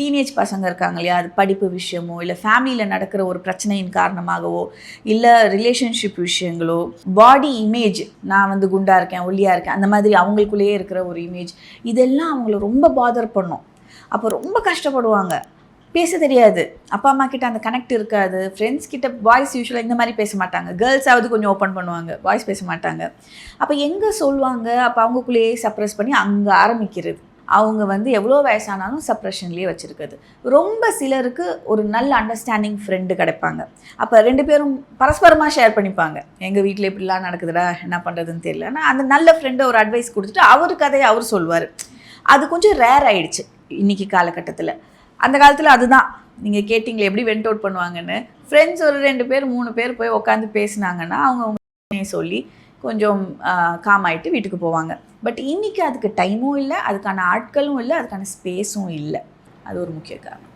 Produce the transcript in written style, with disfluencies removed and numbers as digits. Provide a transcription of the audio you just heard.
Teenage பசங்க இருக்காங்க இல்லையா, அது படிப்பு விஷயமோ இல்லை ஃபேமிலியில் நடக்கிற ஒரு பிரச்சனையின் காரணமாகவோ இல்லை ரிலேஷன்ஷிப் விஷயங்களோ, பாடி இமேஜ், நான் வந்து குண்டாக இருக்கேன் ஒல்லியாக இருக்கேன் அந்த மாதிரி அவங்களுக்குள்ளேயே இருக்கிற ஒரு இமேஜ், இதெல்லாம் அவங்கள ரொம்ப பாதர் பண்ணும். அப்போ ரொம்ப கஷ்டப்படுவாங்க. பேச தெரியாது, அப்பா அம்மா கிட்ட அந்த கனெக்ட் இருக்காது, ஃப்ரெண்ட்ஸ் கிட்ட பாய்ஸ் யூஸ்வலாக இந்த மாதிரி பேச மாட்டாங்க, கேர்ள்ஸாவது கொஞ்சம் ஓப்பன் பண்ணுவாங்க, பாய்ஸ் பேச மாட்டாங்க. அப்போ எங்கே சொல்லுவாங்க, அப்போ அவங்களுக்குள்ளேயே சப்ரெஸ் பண்ணி அங்கே ஆரம்பிக்கிறது. அவங்க வந்து எவ்வளோ வயசானாலும் சப்ரெஷன்லேயே வச்சுருக்குது. ரொம்ப சிலருக்கு ஒரு நல்ல அண்டர்ஸ்டாண்டிங் ஃப்ரெண்டு கிடைப்பாங்க. அப்போ 2 பேரும் பரஸ்பரமாக ஷேர் பண்ணிப்பாங்க, எங்கள் வீட்டில் இப்படிலாம் நடக்குதுடா, என்ன பண்ணுறதுன்னு தெரியல. ஆனால் அந்த நல்ல ஃப்ரெண்டு ஒரு அட்வைஸ் கொடுத்துட்டு அவர் கதையை அவர் சொல்வார். அது கொஞ்சம் ரேர் ஆகிடுச்சு இன்றைக்கி காலகட்டத்தில். அந்த காலத்தில் அதுதான், நீங்கள் கேட்டிங்களே எப்படி வெண்ட் அவுட் பண்ணுவாங்கன்னு, ஃப்ரெண்ட்ஸ் ஒரு 2 பேர் 3 பேர் போய் உட்காந்து பேசினாங்கன்னா அவங்க சொல்லி கொஞ்சம் காம் ஆகிட்டு வீட்டுக்கு போவாங்க. பட் இன்றைக்கி அதுக்கு டைமும் இல்லை, அதுக்கான ஆட்களும் இல்லை, அதுக்கான ஸ்பேஸும் இல்லை. அது ஒரு முக்கிய காரணம்.